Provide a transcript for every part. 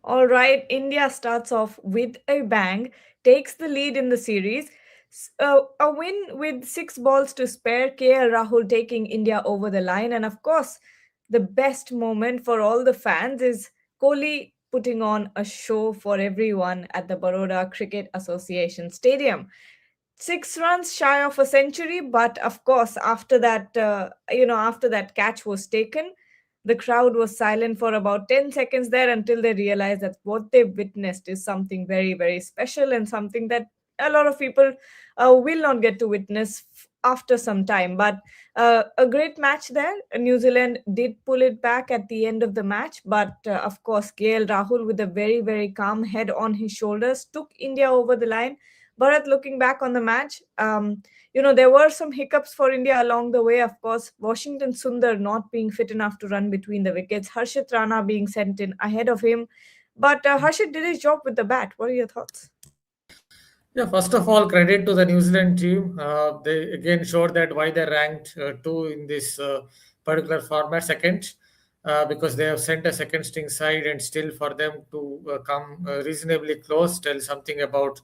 All right, India starts off with a bang, takes the lead in the series. A win with 6 balls to spare, KL Rahul taking India over the line. And of course, the best moment for all the fans is Kohli putting on a show for everyone at the Baroda Cricket Association Stadium. 6 runs shy of a century, but of course, after that catch was taken, the crowd was silent for about 10 seconds there until they realized that what they witnessed is something very, very special and something that a lot of people will not get to witness after some time. But a great match there. New Zealand did pull it back at the end of the match, but of course, KL Rahul, with a very, very calm head on his shoulders, took India over the line. Bharat, looking back on the match, there were some hiccups for India along the way. Of course, Washington Sundar not being fit enough to run between the wickets, Harshit Rana being sent in ahead of him. But Harshit did his job with the bat. What are your thoughts? Yeah, first of all, credit to the New Zealand team. They again showed that why they ranked two in this particular format, second, because they have sent a second string side, and still for them to come reasonably close tell something about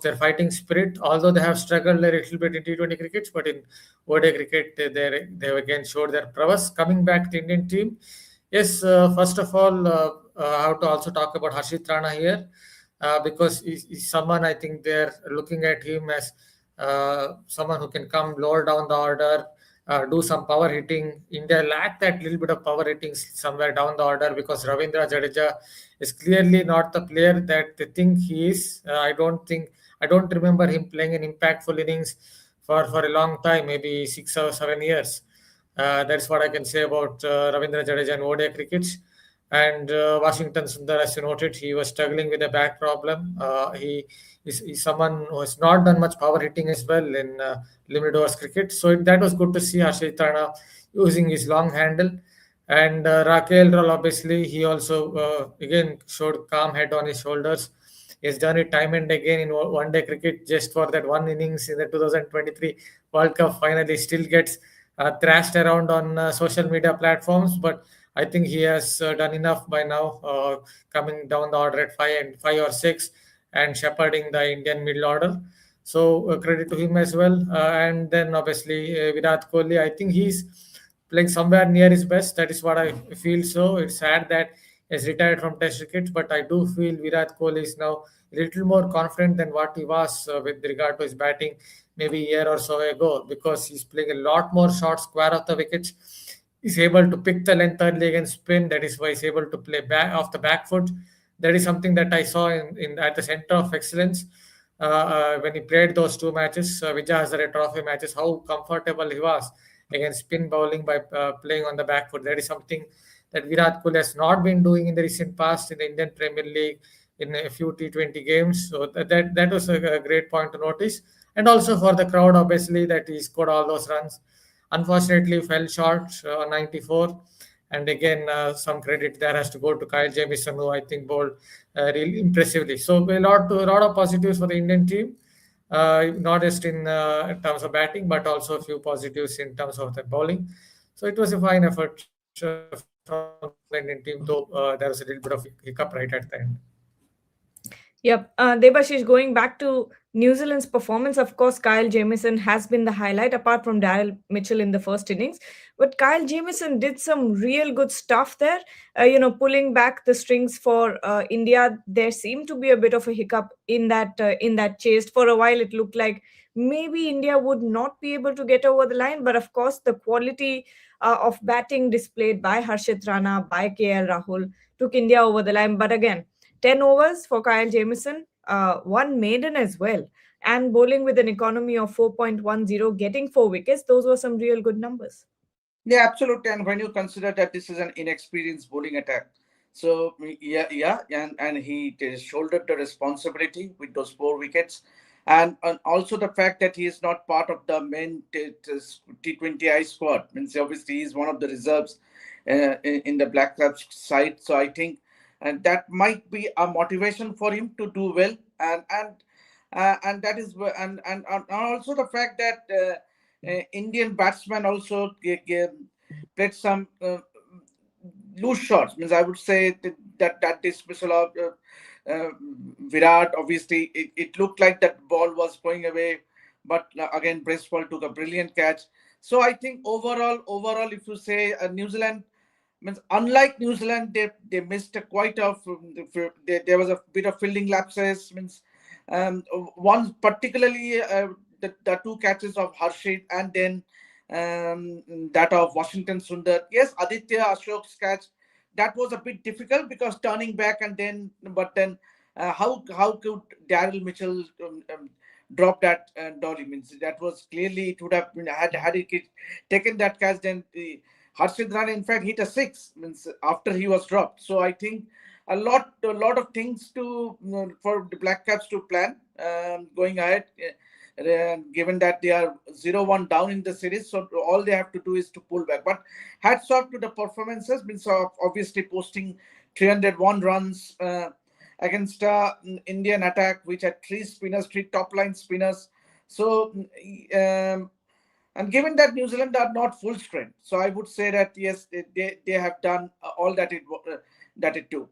their fighting spirit. Although they have struggled a little bit in T20 cricket, but in ODI cricket, they have again showed their prowess. Coming back to the Indian team, yes, first of all, I have to also talk about Harshit Rana here, because he's someone I think they're looking at him as someone who can come lower down the order, do some power hitting. India lack that little bit of power hitting somewhere down the order because Ravindra Jadeja is clearly not the player that they think he is. I don't remember him playing an impactful innings for a long time, maybe 6 or 7 years. That's what I can say about Ravindra Jadeja and ODI cricket. And Washington Sundar, as you noted, he was struggling with a back problem. He's someone who has not done much power hitting as well in limited overs cricket. So that was good to see Harshit Rana using his long handle. And Raquel Roll, obviously, he also again showed calm head on his shoulders. He's done it time and again in one day cricket just for that one innings in the 2023 World Cup final. He still gets thrashed around on social media platforms, but I think he has done enough by now, coming down the order at five or six, and shepherding the Indian middle order. So credit to him as well. And then obviously Virat Kohli, I think he's playing somewhere near his best. That is what I feel. So it's sad that he's retired from Test cricket, but I do feel Virat Kohli is now a little more confident than what he was with regard to his batting maybe a year or so ago, because he's playing a lot more shots square of the wickets. He's able to pick the length early against spin. That is why he's able to play back off the back foot. That is something that I saw in at the center of excellence when he played those two matches, Vijay Hazare Trophy matches. How comfortable he was against spin bowling by playing on the back foot. That is something that Virat Kohli has not been doing in the recent past in the Indian Premier League in a few T20 games. So that was a great point to notice. And also for the crowd, obviously, that he scored all those runs. Unfortunately, fell short on 94. And again, some credit there has to go to Kyle Jamieson, who I think bowled really impressively. So a lot of positives for the Indian team, not just in terms of batting, but also a few positives in terms of the bowling. So it was a fine effort from the Indian team, though there was a little bit of hiccup right at the end. Yep. Debashish, going back to New Zealand's performance, of course, Kyle Jamieson has been the highlight apart from Daryl Mitchell in the first innings. But Kyle Jamieson did some real good stuff there, pulling back the strings for India. There seemed to be a bit of a hiccup in that chase. For a while, it looked like maybe India would not be able to get over the line. But of course, the quality of batting displayed by Harshit Rana, by KL Rahul, took India over the line. But again, 10 overs for Kyle Jamieson, one maiden as well, and bowling with an economy of 4.10, getting 4 wickets. Those were some real good numbers. Yeah, absolutely. And when you consider that this is an inexperienced bowling attack, so yeah, and he shouldered the responsibility with those 4 wickets, and also the fact that he is not part of the main T20I squad means obviously he is one of the reserves in the Black Caps side. So I think, and that might be a motivation for him to do well, and that is and also the fact that. Indian batsmen also played some loose shots. Means I would say that dismissal of uh, Virat. Obviously, it looked like that ball was going away, but again, Bracewell took a brilliant catch. So I think overall, if you say New Zealand, means unlike New Zealand, they missed a quite of there was a bit of fielding lapses. Means one particularly the two catches of Harshit and then that of Washington Sundar. Yes, Aditya Ashok's catch, that was a bit difficult because turning back and then but then how could Daryl Mitchell drop that dolly? Means that was clearly it would have been had he taken that catch, then the Harshit Rana in fact hit a six means after he was dropped. So I think a lot of things to for the Black Caps to plan going ahead. Given that they are 0-1 down in the series, so all they have to do is to pull back. But hats off to the performances. Means obviously posting 301 runs against Indian attack, which had three spinners, three top line spinners. So and given that New Zealand are not full strength, so I would say that yes, they have done all that it took.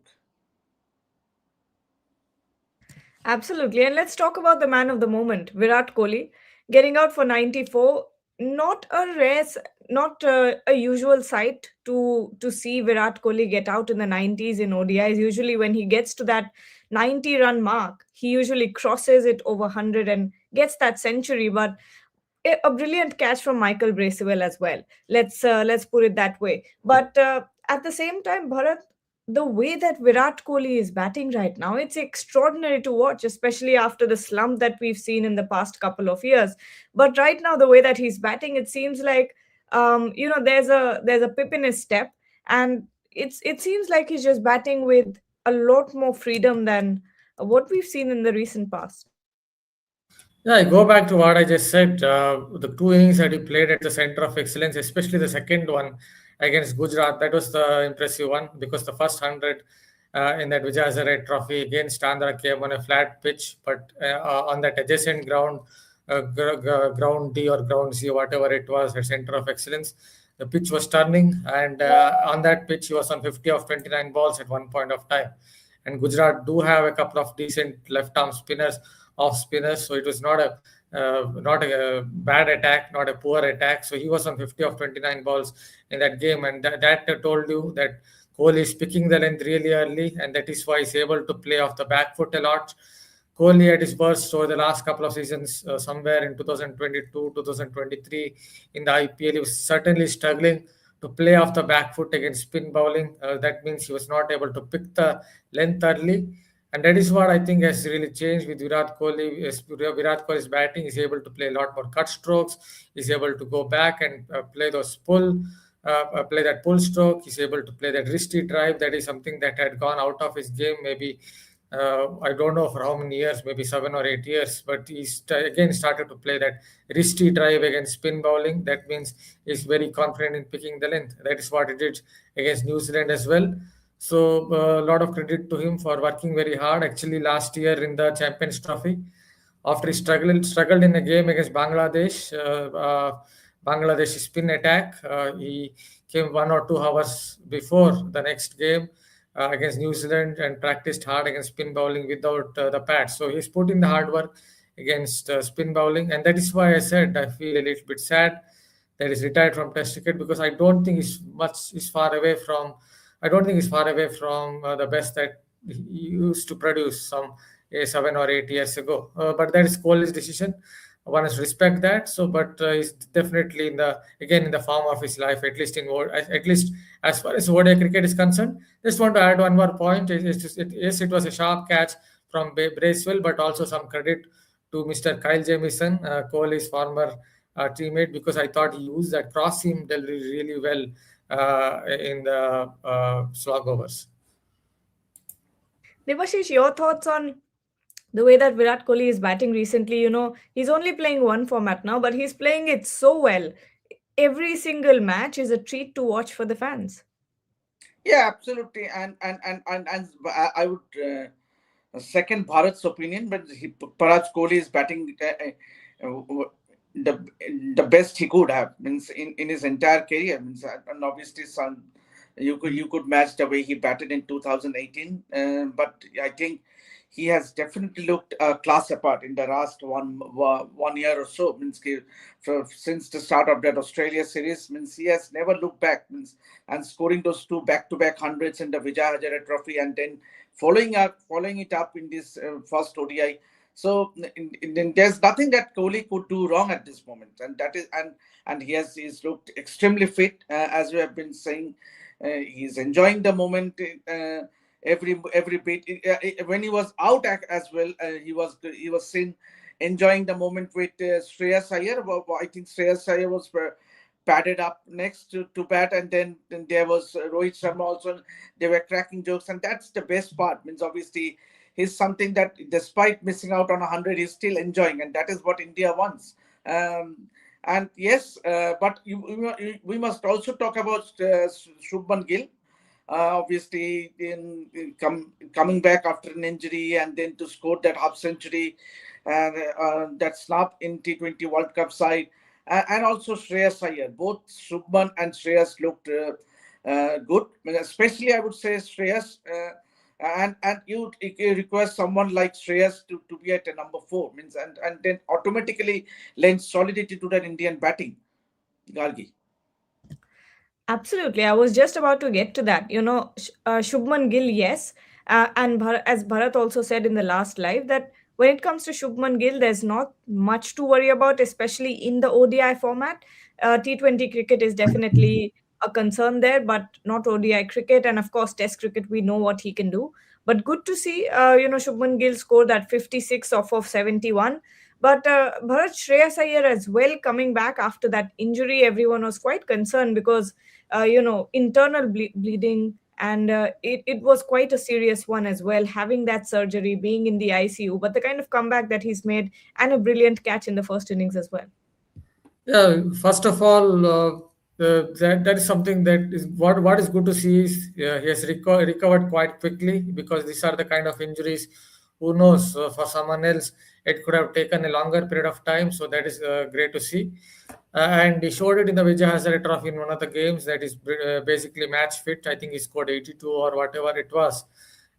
Absolutely. And let's talk about the man of the moment, Virat Kohli, getting out for 94. Not a not a usual sight to see Virat Kohli get out in the 90s in ODIs. Usually, when he gets to that 90-run mark, he usually crosses it over 100 and gets that century. But a brilliant catch from Michael Bracewell as well. Let's put it that way. But at the same time, Bharat, the way that Virat Kohli is batting right now, it's extraordinary to watch, especially after the slump that we've seen in the past couple of years. But right now, the way that he's batting, it seems like there's a pip in his step, and it seems like he's just batting with a lot more freedom than what we've seen in the recent past. Yeah, I go back to what I just said. The two innings that he played at the center of excellence, especially the second one against Gujarat, that was the impressive one because the first 100 in that Vijay Hazare Trophy against Andhra came on a flat pitch, but on that adjacent ground, ground D or ground C, whatever it was, at center of excellence, the pitch was turning, and on that pitch, he was on 50 of 29 balls at one point of time. And Gujarat do have a couple of decent left arm spinners, off spinners, so it was not a bad attack, not a poor attack. So he was on 50 of 29 balls in that game, and that told you that Kohli is picking the length really early, and that is why he's able to play off the back foot a lot. Kohli at his burst over the last couple of seasons, somewhere in 2022, 2023, in the IPL, he was certainly struggling to play off the back foot against spin bowling. That means he was not able to pick the length early. And that is what I think has really changed with Virat Kohli. Virat Kohli's batting is able to play a lot more cut strokes. He's able to go back and play that pull stroke. He's able to play that wristy drive. That is something that had gone out of his game maybe I don't know for how many years, maybe 7 or 8 years, but again started to play that wristy drive against spin bowling. That means he's very confident in picking the length. That is what he did against New Zealand as well. So a lot of credit to him for working very hard. Actually, last year in the Champions Trophy, after he struggled in a game against Bangladesh spin attack, he came 1 or 2 hours before the next game against New Zealand and practiced hard against spin bowling without the pads. So he's put in the hard work against spin bowling, and that is why I said I feel a little bit sad that he's retired from Test cricket because I don't think he's far away from. I don't think he's far away from the best that he used to produce some 7 or 8 years ago. But that is Kohli's decision. One has to respect that. So, but he's definitely in the form of his life, at least as far as ODI cricket is concerned. Just want to add one more point. Yes, it was a sharp catch from Bracewell, but also some credit to Mr. Kyle Jamieson, Kohli's former teammate, because I thought he used that cross seam really well in the slog overs. Devashish, your thoughts on the way that Virat Kohli is batting recently? He's only playing one format now, but he's playing it so well. Every single match is a treat to watch for the fans. Yeah, absolutely, and I would second Bharat's opinion, but perhaps Kohli is batting the best he could have means in his entire career means, and obviously You could match the way he batted in 2018, but I think he has definitely looked a class apart in the last 1 year or so. Means since the start of that Australia series, means he has never looked back. Means and scoring those two back-to-back hundreds in the Vijay Hazare Trophy, and then following it up in this first ODI. So there's nothing that Kohli could do wrong at this moment, and that is and he's looked extremely fit, as we have been saying. He's enjoying the moment. Every bit. When he was out as well, he was seen enjoying the moment with Shreyas Iyer. I think Shreyas Iyer was padded up next to bat, and then there was Rohit Sharma also. They were cracking jokes, and that's the best part. Means obviously he's something that despite missing out on 100, he's still enjoying, and that is what India wants. And yes, but we must also talk about Shubman Gill. Obviously, coming back after an injury and then to score that half century and that snap in T20 World Cup side, and also Shreyas Iyer. Both Shubman and Shreyas looked good. I mean, especially, I would say Shreyas. And you request someone like Shreyas to be at a number four, means and then automatically lends solidity to that Indian batting. Gargi. Absolutely. I was just about to get to that. Shubman Gill, yes. And as Bharat also said in the last live, that when it comes to Shubman Gill, there's not much to worry about, especially in the ODI format. T20 cricket is definitely a concern there, but not ODI cricket. And of course, Test cricket, we know what he can do. But good to see, Shubman Gill score that 56 off of 71. But Bharat, Shreyas Iyer as well coming back after that injury, everyone was quite concerned because internal bleeding, and it was quite a serious one as well, having that surgery, being in the ICU, but the kind of comeback that he's made, and a brilliant catch in the first innings as well. Yeah, first of all, that is something that is what is good to see is he has recovered quite quickly, because these are the kind of injuries. Who knows? For someone else, it could have taken a longer period of time. So that is great to see. And he showed it in the Vijay Hazare Trophy in one of the games, that is basically match fit. I think he scored 82 or whatever it was.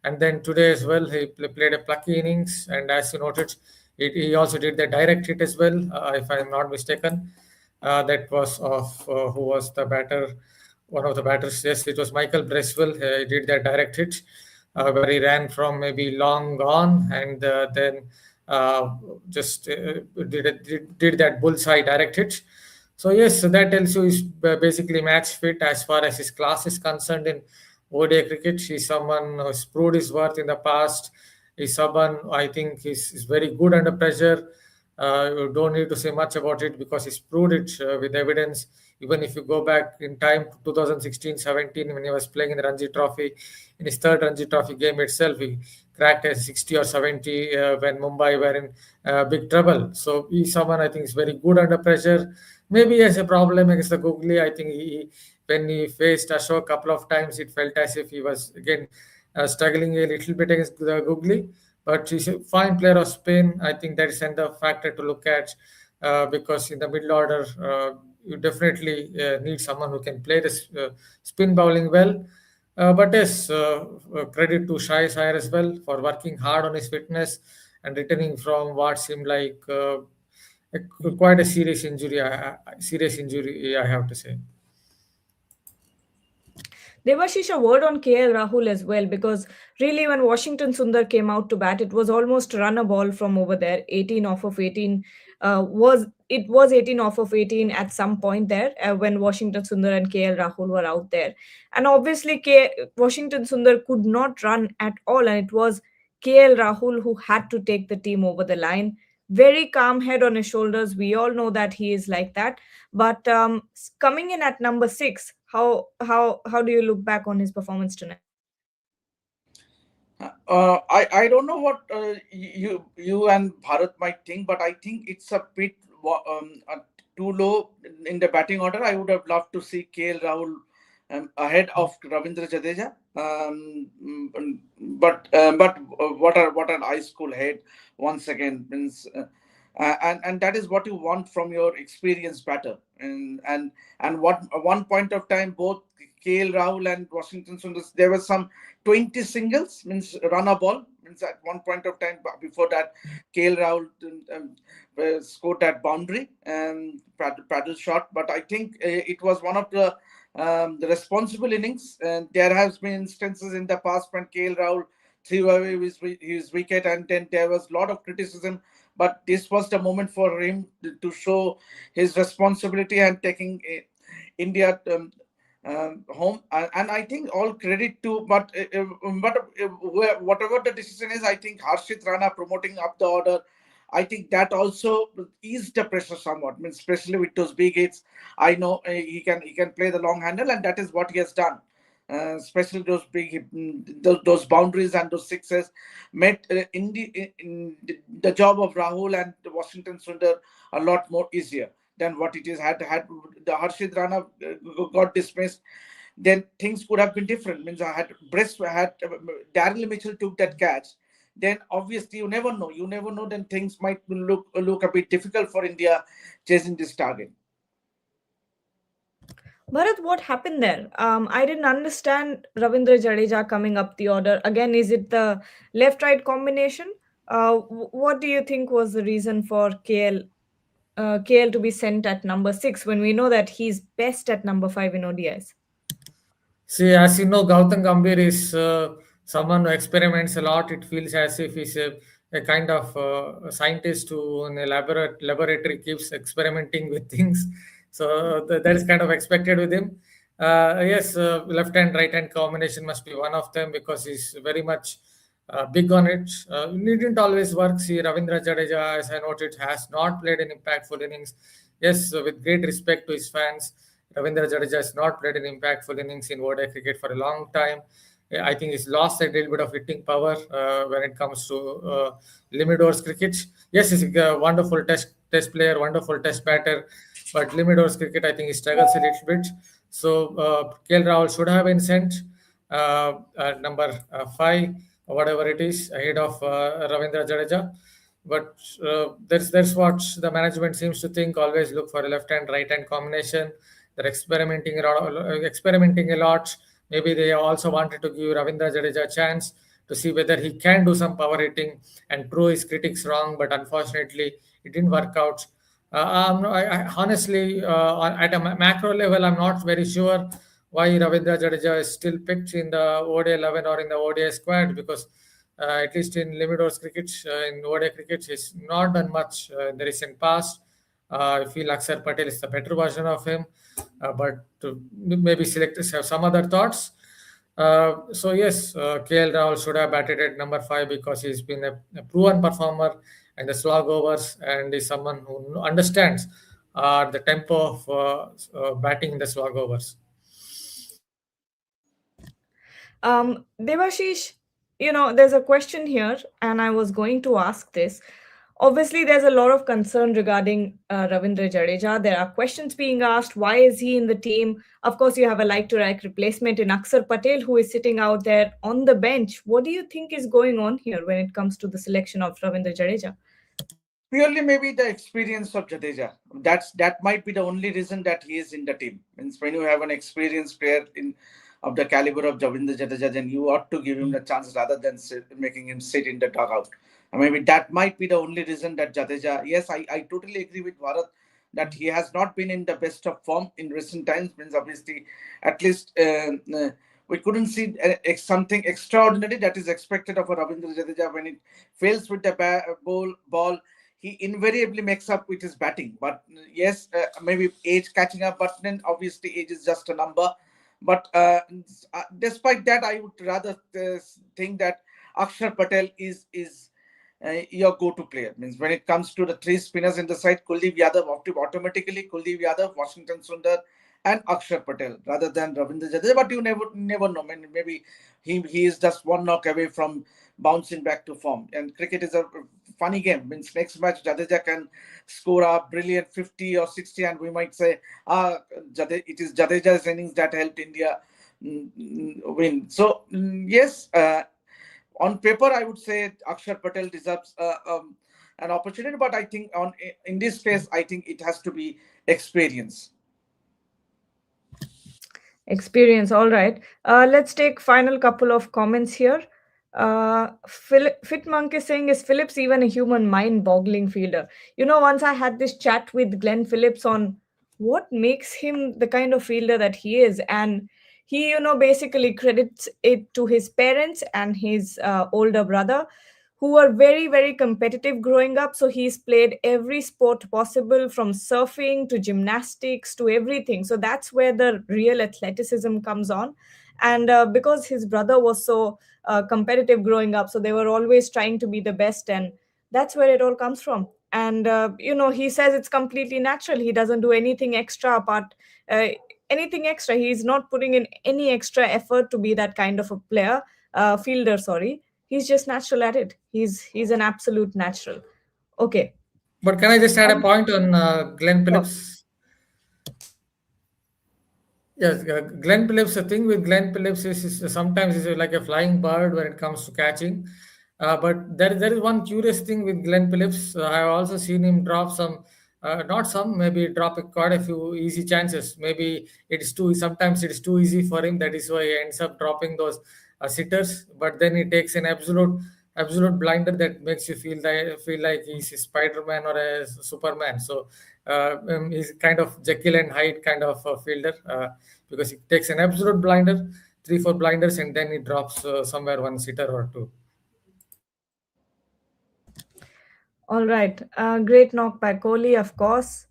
And then today as well, he played a plucky innings. And as you noted, he also did the direct hit as well, if I'm not mistaken. That was of who was the batter, one of the batters. Yes, it was Michael Bracewell. He did that direct hit where he ran from maybe long on, and then just did that bullseye direct hit. So yes, so that tells you he's basically match fit as far as his class is concerned in ODI cricket. He's someone who's proved his worth in the past. He's someone I think is very good under pressure. You don't need to say much about it because he's proved it with evidence. Even if you go back in time to 2016-17, when he was playing in the Ranji Trophy, in his third Ranji Trophy game itself, he cracked a 60 or 70 when Mumbai were in big trouble. So he's someone I think is very good under pressure. Maybe he has a problem against the Googly. I think when he faced Ashok a couple of times, it felt as if he was again struggling a little bit against the Googly. But he's a fine player of spin. I think that is another factor to look at because in the middle order, you definitely need someone who can play the spin bowling well. But yes, credit to Shai Iyer as well for working hard on his fitness and returning from what seemed like quite a serious injury, I have to say. Devashish, a word on KL Rahul as well, because really when Washington Sundar came out to bat, it was almost run a ball from over there. 18 off of 18 was 18 off of 18 at some point there when Washington Sundar and KL Rahul were out there, and obviously Washington Sundar could not run at all, and it was KL Rahul who had to take the team over the line. Very calm head on his shoulders. We all know that he is like that, but coming in at number six, how do you look back on his performance tonight? I don't know what you and Bharat might think, but I think it's a bit too low in the batting order. I would have loved to see KL Rahul ahead of Ravindra Jadeja. But what an ice cool head once again means, and that is what you want from your experienced batter. And what at one point of time, both KL Rahul and Washington Sundar, there was some 20 singles, means run a ball, means at one point of time. Before that, KL Rahul scored that boundary and paddle shot. But I think it was one of the responsible innings. And there has been instances in the past when KL Rahul threw away his wicket, and then there was a lot of criticism. But this was the moment for him to show his responsibility and taking India home. And I think all credit to, whatever the decision is, I think Harshit Rana promoting up the order, I think that also eased the pressure somewhat. I mean, especially with those big hits, I know he can play the long handle, and that is what he has done. Especially those those boundaries and those sixes made in the job of Rahul and Washington Sundar a lot more easier than what it is. Had the Harshit Rana got dismissed, then things could have been different. Means I had Brest had Daryl Mitchell took that catch. Then obviously you never know. You never know. Then things might look a bit difficult for India chasing this target. Bharat, what happened there? I didn't understand Ravindra Jadeja coming up the order. Again, is it the left-right combination? What do you think was the reason for KL to be sent at number 6 when we know that he's best at number 5 in ODIs? See, as you know, Gautam Gambhir is someone who experiments a lot. It feels as if he's a kind of a scientist who in a laboratory keeps experimenting with things. So that is kind of expected with him. Yes, left hand, right hand combination must be one of them because he's very much big on it. It didn't always work. See, Ravindra Jadeja, as I noted, has not played an impactful innings. Yes, with great respect to his fans, Ravindra Jadeja has not played an impactful innings in ODI cricket for a long time. Yeah, I think he's lost a little bit of hitting power when it comes to limit overs cricket. Yes, he's a wonderful test player, wonderful test batter, but limit overs cricket, I think he struggles a little bit. So KL Rahul should have been sent at number 5, or whatever it is, ahead of Ravindra Jadeja. But that's what the management seems to think. Always look for a left hand, right hand combination. They're experimenting a lot. Maybe they also wanted to give Ravindra Jadeja a chance to see whether he can do some power hitting and prove his critics wrong. But unfortunately, it didn't work out. Honestly, at a macro level, I'm not very sure why Ravindra Jadeja is still picked in the ODI 11 or in the ODI squad because at least in limit overs cricket, in ODI cricket, he's not done much in the recent past. I feel Akshar Patel is the better version of him, but maybe selectors have some other thoughts. So yes, KL Rahul should have batted at number 5 because he's been a proven performer and the slog overs, and is someone who understands the tempo of batting in the slog overs. Devashish, there's a question here, and I was going to ask this. Obviously, there's a lot of concern regarding Ravindra Jadeja. There are questions being asked. Why is he in the team? Of course, you have a like-to-like replacement in Akshar Patel, who is sitting out there on the bench. What do you think is going on here when it comes to the selection of Ravindra Jadeja? Purely maybe the experience of Jadeja. That might be the only reason that he is in the team. Means when you have an experienced player in of the caliber of Ravindra Jadeja, then you ought to give him the chance rather than making him sit in the dugout. And maybe that might be the only reason that Jadeja. Yes, I totally agree with Bharat that he has not been in the best of form in recent times. Means obviously, at least we couldn't see something extraordinary that is expected of a Ravindra Jadeja when it fails with the ball. He invariably makes up with his batting. But yes, maybe age catching up, but then obviously age is just a number. But despite that, I would rather think that Akshar Patel is your go-to player. Means when it comes to the 3 spinners in the side, Kuldeep Yadav, automatically Kuldeep Yadav, Washington Sundar, and Akshar Patel rather than Ravindra Jadeja. But you never know. Maybe he is just one knock away from bouncing back to form. And cricket is a funny game. Means next match Jadeja can score a brilliant 50 or 60, and we might say, it is Jadeja's innings that helped India win. So yes, on paper I would say Akshar Patel deserves an opportunity, but I think in this case I think it has to be experience. Experience, all right. Let's take final couple of comments here. Fit Monk is saying, is Phillips even a human mind-boggling fielder? Once I had this chat with Glenn Phillips on what makes him the kind of fielder that he is, and he, basically credits it to his parents and his older brother, who were very, very competitive growing up. So he's played every sport possible, from surfing to gymnastics to everything. So that's where the real athleticism comes on. And because his brother was so competitive growing up, so they were always trying to be the best. And that's where it all comes from. And, he says it's completely natural. He doesn't do anything extra apart. Uh, Anything extra. He's not putting in any extra effort to be that kind of a player, fielder, sorry. He's just natural at it. He's an absolute natural. Okay. But can I just add a Um, point on Glenn sure. Phillips? Yes, Glenn Phillips. The thing with Glenn Phillips is sometimes he's like a flying bird when it comes to catching. But there is one curious thing with Glenn Phillips. I have also seen him drop some, not some, maybe drop quite a few easy chances. Maybe it's too. Sometimes it's too easy for him. That is why he ends up dropping those sitters. But then he takes an absolute blinder that makes you feel like he's a Spider-Man or a Superman. So he's kind of Jekyll and Hyde kind of fielder, because he takes an absolute blinder, three, four blinders, and then he drops somewhere one sitter or two. All right. Great knock by Kohli, of course.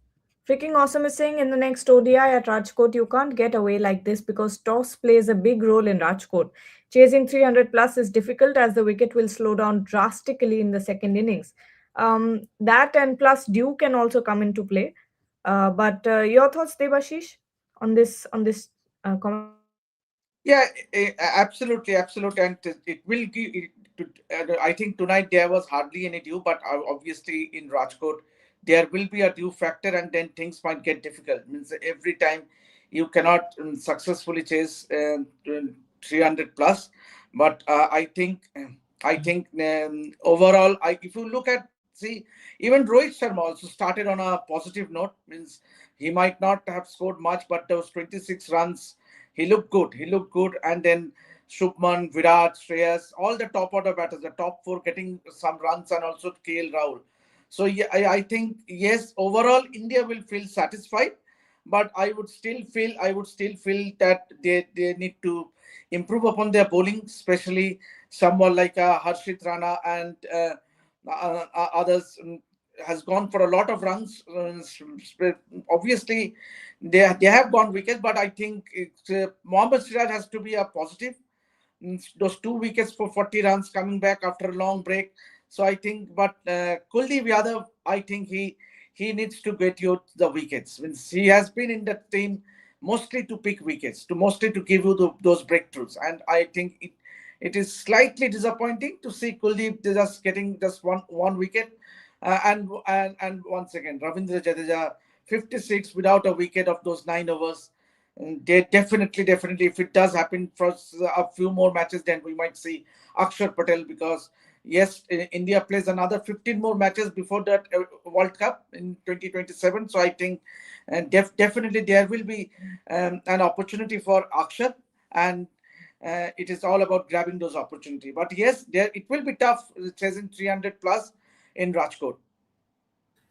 Freaking awesome is saying, in the next ODI at Rajkot, you can't get away like this because toss plays a big role in Rajkot. Chasing 300 plus is difficult as the wicket will slow down drastically in the second innings. That and plus dew can also come into play. But your thoughts, Debashish, on this comment? Yeah, absolutely, absolutely, and it will give. I think tonight there was hardly any dew, but obviously in Rajkot there will be a dew factor, and then things might get difficult. Means every time you cannot successfully chase 300 plus, but I think overall, if you look at, see, even Rohit Sharma also started on a positive note. Means he might not have scored much, but those 26 runs, he looked good. He looked good. And then Shubman, Virat, Shreyas, all the top order batters, the top four getting some runs, and also KL Rahul. So yeah, I think yes, overall India will feel satisfied, but I would still feel that they need to improve upon their bowling, especially someone like Harshit Rana and others has gone for a lot of runs. Obviously, they have gone wickets, but I think Mohammad Siraj has to be a positive. Those two wickets for 40 runs coming back after a long break. So I think, but Kuldeep Yadav, I think he needs to get you the wickets. Means he has been in the team mostly to pick wickets, to mostly to give you those breakthroughs. And I think it is slightly disappointing to see Kuldeep just getting just one wicket. And once again, Ravindra Jadeja 56 without a wicket of those 9 overs. They definitely, if it does happen for a few more matches, then we might see Akshar Patel, because yes, India plays another 15 more matches before that World Cup in 2027. So I think definitely there will be an opportunity for Akshar, and it is all about grabbing those opportunity. But yes, there it will be tough chasing 300 plus in Rajkot.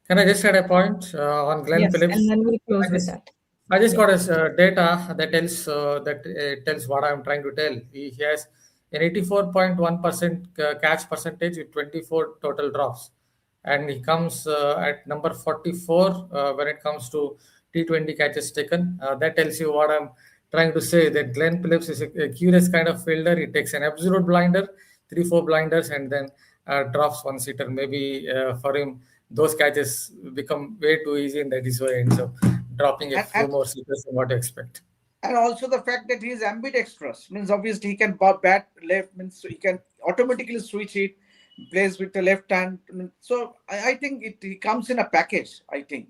Can I just add a point on Glenn Yes, and Phillips? then we'll I close with just that. I just Yeah. got a data that tells what I'm trying to tell. He has an 84.1% catch percentage with 24 total drops, and he comes at number 44 when it comes to T20 catches taken. That tells you what I'm trying to say. That Glenn Phillips is a curious kind of fielder. He takes an absolute blinder, three, four blinders, and then drops one sitter. Maybe for him, those catches become way too easy, and that is why he ends up dropping a And, few and more sitters than what you expect. and also the fact that he is ambidextrous means obviously he can bat left, means he can automatically switch it, plays with the left hand. So I think it comes in a package, I think.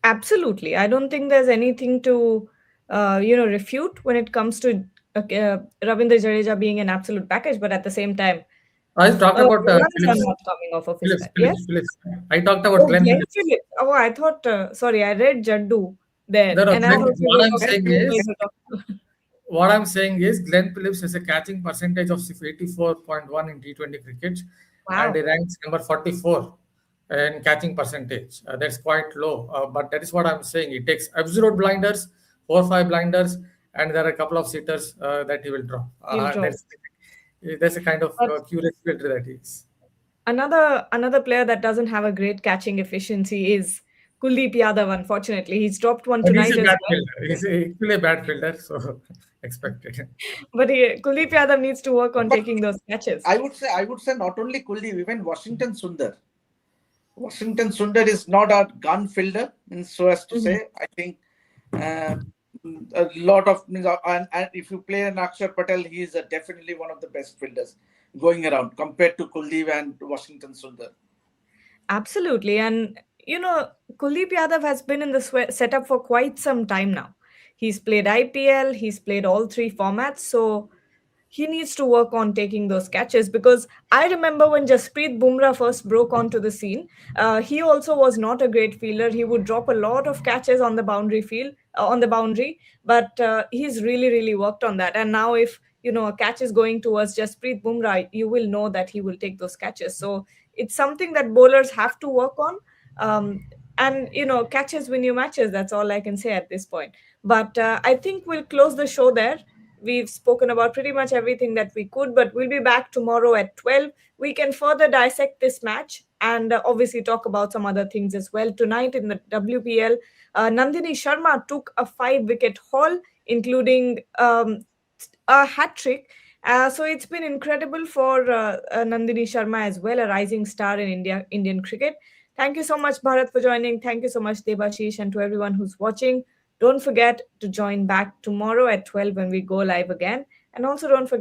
Absolutely. I don't think there's anything to, refute when it comes to Ravindra Jadeja being an absolute package. But at the same time, I talked about The runs are Phillips. not coming off of his Phillips, bat. Phillips, Yes. Phillips. I talked about Oh, Glenn Glenn Phillips. Phillips. Oh, I thought. Sorry, I read Jaddu there, No, no, and I Glenn. thought you What were I'm talking. saying You were going is, to talk. what I'm saying is, Glenn Phillips has a catching percentage of 84.1 in T20 cricket, and he Wow. ranks number 44 in catching percentage. That's quite low, but that is what I'm saying. He takes absolute blinders, 4 5 blinders, and there are a couple of sitters that he will draw. He'll draw. That's a kind of But curious filter that is. another player that doesn't have a great catching efficiency is Kuldeep Yadav. Unfortunately, he's dropped one But he's tonight a as bad well. fielder. He's actually a bad fielder, so expected. But Kuldeep Yadav needs to work on But taking those catches. I would say not only Kuldeep, even Washington Sundar. Washington Sundar is not a gun fielder, means so as to Mhm. say. I think uh, a lot of and if you play an Akshar Patel, he is definitely one of the best fielders going around compared to Kuldeep and Washington Sundar. Absolutely. And, Kuldeep Yadav has been in the setup for quite some time now. He's played IPL, he's played all three formats. So he needs to work on taking those catches because I remember when Jasprit Bumrah first broke onto the scene, he also was not a great fielder. He would drop a lot of catches on the boundary, but he's really, really worked on that. And now, if a catch is going towards Jasprit Bumrah, you will know that he will take those catches. So it's something that bowlers have to work on. Um, and catches win you matches. That's all I can say at this point. But I think we'll close the show there. We've spoken about pretty much everything that we could, but we'll be back tomorrow at 12. We can further dissect this match and obviously talk about some other things as well. Tonight in the WPL, Nandini Sharma took a 5 wicket haul, including a hat trick. So it's been incredible for Nandini Sharma as well, a rising star in Indian cricket. Thank you so much, Bharat, for joining. Thank you so much, Debashish, and to everyone who's watching. Don't forget to join back tomorrow at 12 when we go live again. And also don't forget